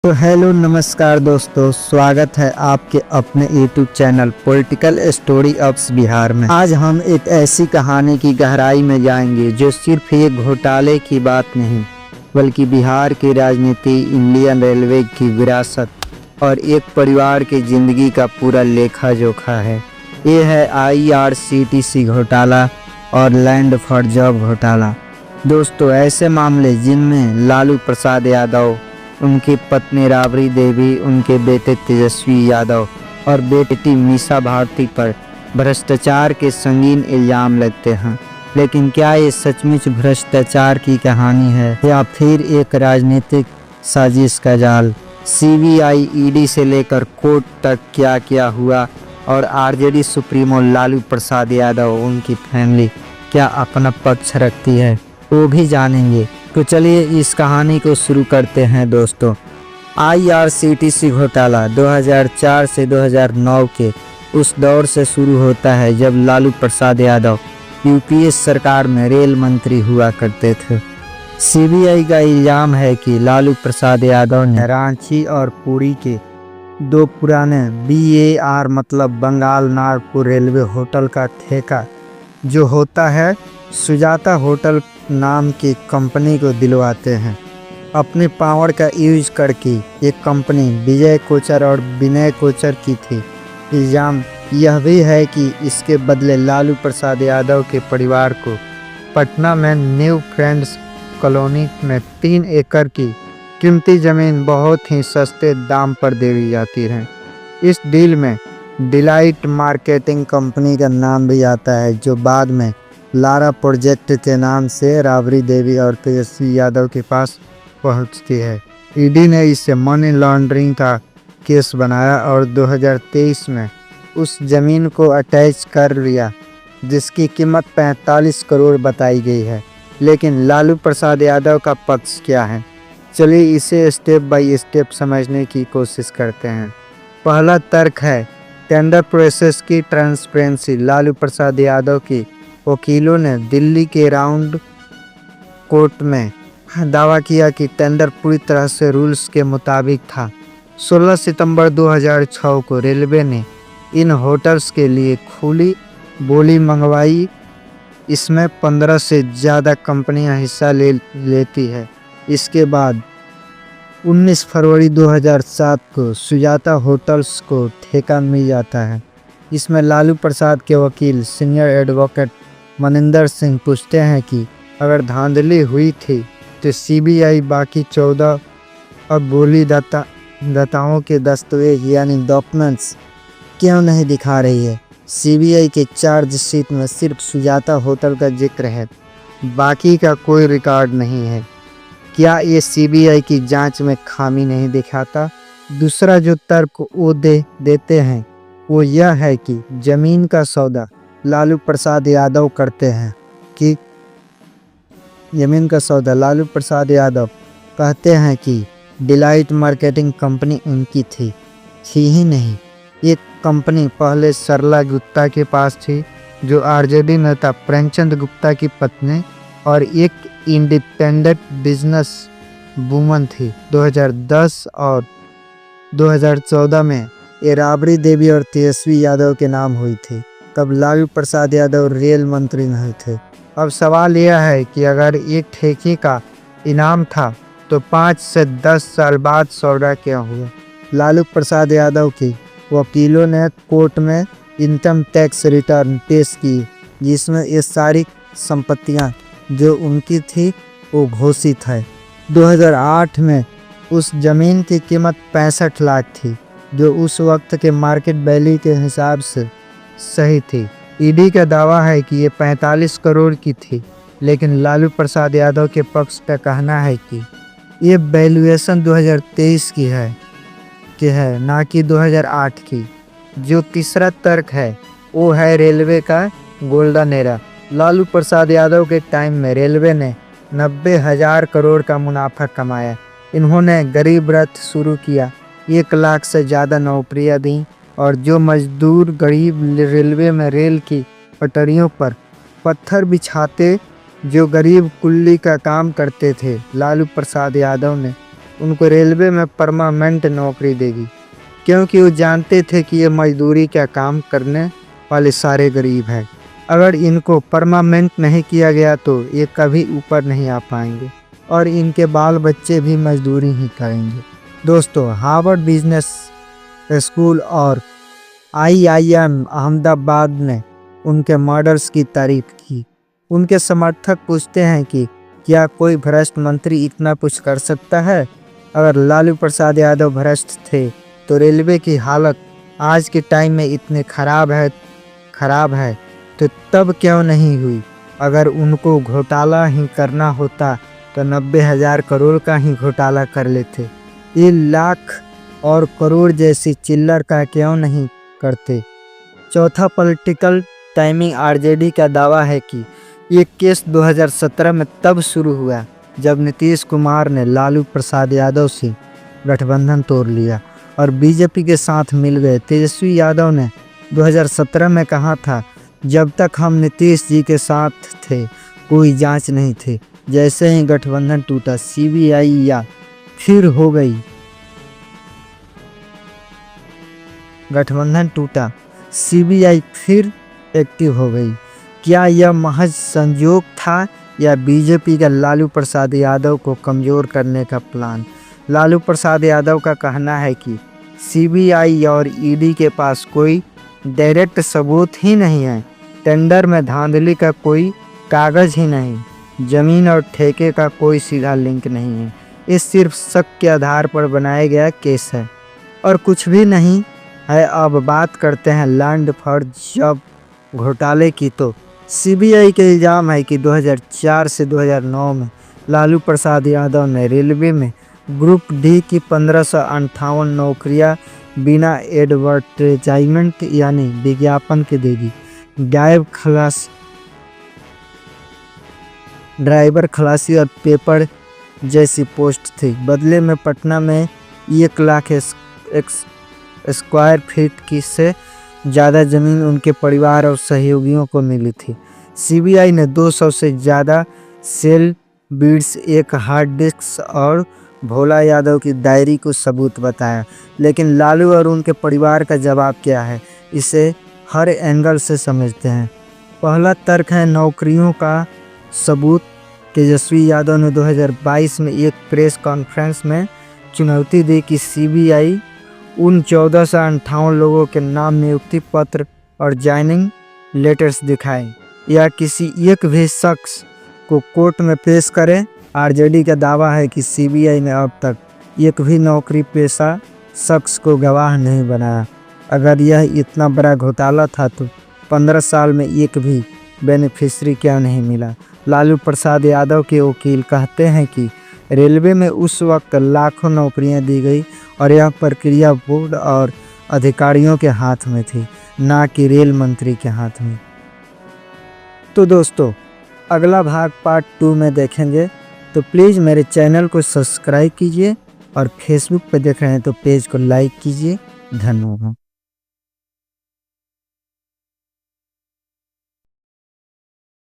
तो हेलो नमस्कार दोस्तों, स्वागत है आपके अपने YouTube channel political story of Bihar में। आज हम एक ऐसी कहानी की गहराई में जाएंगे जो सिर्फ एक घोटाले की बात नहीं बल्कि बिहार की राजनीति, इंडियन रेलवे की विरासत और एक परिवार की जिंदगी का पूरा लेखा जोखा है। ये है IRCTC घोटाला और लैंड फॉर जॉब घोटाला। दोस्तों, ऐसे मामले जिनमें लालू प्रसाद यादव, उनकी पत्नी राबड़ी देवी, उनके बेटे तेजस्वी यादव और बेटी मीसा भारती पर भ्रष्टाचार के संगीन इल्जाम लगते हैं। लेकिन क्या ये सचमुच भ्रष्टाचार की कहानी है या फिर एक राजनीतिक साजिश का जाल? CBI, ED से लेकर कोर्ट तक क्या क्या हुआ और RJD सुप्रीमो लालू प्रसाद यादव, उनकी फैमिली क्या अपना पक्ष रखती है, वो भी जानेंगे। तो चलिए इस कहानी को शुरू करते हैं दोस्तों। IRCTC घोटाला 2004 से 2009 के उस दौर से शुरू होता है जब लालू प्रसाद यादव UPA सरकार में रेल मंत्री हुआ करते थे। CBI का इल्जाम है कि लालू प्रसाद यादव ने रांची और पुरी के दो पुराने BAR मतलब बंगाल नागपुर रेलवे होटल का ठेका जो होता है सुजाता होटल नाम की कंपनी को दिलवाते हैं। अपने पावर का यूज करके ये कंपनी विजय कोचर और विनय कोचर की थी। इल्जाम यह भी है कि इसके बदले लालू प्रसाद यादव के परिवार को पटना में न्यू फ्रेंड्स कॉलोनी में 3 एकड़ की कीमती ज़मीन बहुत ही सस्ते दाम पर दे दी जाती है। इस डील में डिलाइट मार्केटिंग कंपनी का नाम भी आता है जो बाद में लारा प्रोजेक्ट के नाम से राबड़ी देवी और तेजस्वी यादव के पास पहुंचती है। ED ने इसे मनी लॉन्ड्रिंग का केस बनाया और 2023 में उस जमीन को अटैच कर लिया जिसकी कीमत 45 करोड़ बताई गई है। लेकिन लालू प्रसाद यादव का पक्ष क्या है, चलिए इसे स्टेप बाय स्टेप समझने की कोशिश करते हैं। पहला तर्क है टेंडर प्रोसेस की ट्रांसपेरेंसी। लालू प्रसाद यादव की वकीलों ने दिल्ली के राउंड कोर्ट में दावा किया कि टेंडर पूरी तरह से रूल्स के मुताबिक था। 16 सितंबर 2006 को रेलवे ने इन होटल्स के लिए खुली बोली मंगवाई। इसमें 15 से ज़्यादा कंपनियां हिस्सा लेती है। इसके बाद 19 फरवरी 2007 को सुजाता होटल्स को ठेका मिल जाता है। इसमें लालू प्रसाद के वकील सीनियर एडवोकेट मनिंदर सिंह पूछते हैं कि अगर धांधली हुई थी तो CBI बाकी 14 और बोली दाताओं के दस्तावेज यानी डॉक्यूमेंट्स क्यों नहीं दिखा रही है। CBI के चार्जशीट में सिर्फ सुजाता होटल का जिक्र है, बाकी का कोई रिकॉर्ड नहीं है। क्या ये CBI की जांच में खामी नहीं दिखाता? दूसरा जो तर्क वो देते हैं वो यह है कि जमीन का सौदा लालू प्रसाद यादव करते हैं कि जमीन का सौदा लालू प्रसाद यादव कहते हैं कि डिलाइट मार्केटिंग कंपनी उनकी थी ही नहीं। ये कंपनी पहले सरला गुप्ता के पास थी जो RJD नेता प्रेमचंद गुप्ता की पत्नी और एक इंडिपेंडेंट बिजनेस वूमन थी। 2010 और 2014 में ये राबड़ी देवी और तेजस्वी यादव के नाम हुई थी। तब लालू प्रसाद यादव रेल मंत्री नहीं थे। अब सवाल यह है कि अगर एक ठेके का इनाम था तो 5 से 10 साल बाद सौदा क्या हुआ? लालू प्रसाद यादव की वकीलों ने कोर्ट में इनकम टैक्स रिटर्न पेश की जिसमें ये सारी संपत्तियां जो उनकी थी वो घोषित है। 2008 में उस जमीन की कीमत 65 लाख थी जो उस वक्त के मार्केट वैल्यू के हिसाब से सही थी। ED का दावा है कि ये 45 करोड़ की थी, लेकिन लालू प्रसाद यादव के पक्ष का कहना है कि ये वैल्यूएशन 2023 की है ना कि 2008 की। जो तीसरा तर्क है वो है रेलवे का गोल्डन एरा। लालू प्रसाद यादव के टाइम में रेलवे ने 90,000 करोड़ का मुनाफा कमाया। इन्होंने गरीब रथ शुरू किया, 1 लाख से ज़्यादा नौकरियां दी और जो मजदूर गरीब रेलवे में रेल की पटरियों पर पत्थर बिछाते, जो गरीब कुल्ली का काम करते थे, लालू प्रसाद यादव ने उनको रेलवे में परमानेंट नौकरी देगी, क्योंकि वो जानते थे कि ये मजदूरी का काम करने वाले सारे गरीब हैं। अगर इनको परमानेंट नहीं किया गया तो ये कभी ऊपर नहीं आ पाएंगे और इनके बाल बच्चे भी मजदूरी ही करेंगे। दोस्तों, हार्वर्ड बिजनेस स्कूल और IIM अहमदाबाद ने उनके मॉडल्स की तारीफ की। उनके समर्थक पूछते हैं कि क्या कोई भ्रष्ट मंत्री इतना कुछ कर सकता है? अगर लालू प्रसाद यादव भ्रष्ट थे तो रेलवे की हालत आज के टाइम में इतने खराब है तो तब क्यों नहीं हुई? अगर उनको घोटाला ही करना होता तो 90,000 करोड़ का ही घोटाला कर लेते। ये लाख और करोड़ जैसी चिल्लर का क्यों नहीं करते? चौथा, पॉलिटिकल टाइमिंग। RJD का दावा है कि ये केस 2017 में तब शुरू हुआ जब नीतीश कुमार ने लालू प्रसाद यादव से गठबंधन तोड़ लिया और बीजेपी के साथ मिल गए। तेजस्वी यादव ने 2017 में कहा था, जब तक हम नीतीश जी के साथ थे कोई जांच नहीं थी। जैसे ही गठबंधन टूटा, CBI या फिर हो गई। गठबंधन टूटा, CBI फिर एक्टिव हो गई। क्या यह महज संयोग था या बीजेपी का लालू प्रसाद यादव को कमज़ोर करने का प्लान? लालू प्रसाद यादव का कहना है कि CBI और ED के पास कोई डायरेक्ट सबूत ही नहीं है। टेंडर में धांधली का कोई कागज़ ही नहीं, ज़मीन और ठेके का कोई सीधा लिंक नहीं है। ये सिर्फ शक के आधार पर बनाया गया केस है और कुछ भी नहीं है। अब बात करते हैं लैंड फॉर जॉब घोटाले की। तो CBI के इल्ज़ाम है कि 2004 से 2009 में लालू प्रसाद यादव ने रेलवे में ग्रुप D की 1558 नौकरियां बिना एडवर्टाइजमेंट यानी विज्ञापन के दे दी। ड्राइवर खलासी और पेपर जैसी पोस्ट थी। बदले में पटना में 1 लाख स्क्वायर फीट की से ज़्यादा ज़मीन उनके परिवार और सहयोगियों को मिली थी। CBI ने 200 से ज़्यादा सेल बीड्स, 1 हार्ड डिस्क और भोला यादव की डायरी को सबूत बताया। लेकिन लालू और उनके परिवार का जवाब क्या है, इसे हर एंगल से समझते हैं। पहला तर्क है नौकरियों का सबूत। तेजस्वी यादव ने 2022 में एक प्रेस कॉन्फ्रेंस में चुनौती दी कि CBI उन 1458 लोगों के नाम नियुक्ति पत्र और ज्वाइनिंग लेटर्स दिखाएं या किसी एक भी शख्स को कोर्ट में पेश करें। RJD का दावा है कि CBI ने अब तक एक भी नौकरी पेशा शख्स को गवाह नहीं बनाया। अगर यह इतना बड़ा घोटाला था तो 15 साल में एक भी बेनिफिशरी क्यों नहीं मिला? लालू प्रसाद यादव के वकील कहते हैं कि रेलवे में उस वक्त लाखों नौकरियां दी गई और यह प्रक्रिया बोर्ड और अधिकारियों के हाथ में थी, ना कि रेल मंत्री के हाथ में। तो दोस्तों, अगला भाग पार्ट 2 में देखेंगे। तो प्लीज़ मेरे चैनल को सब्सक्राइब कीजिए और फेसबुक पर देख रहे हैं तो पेज को लाइक कीजिए। धन्यवाद।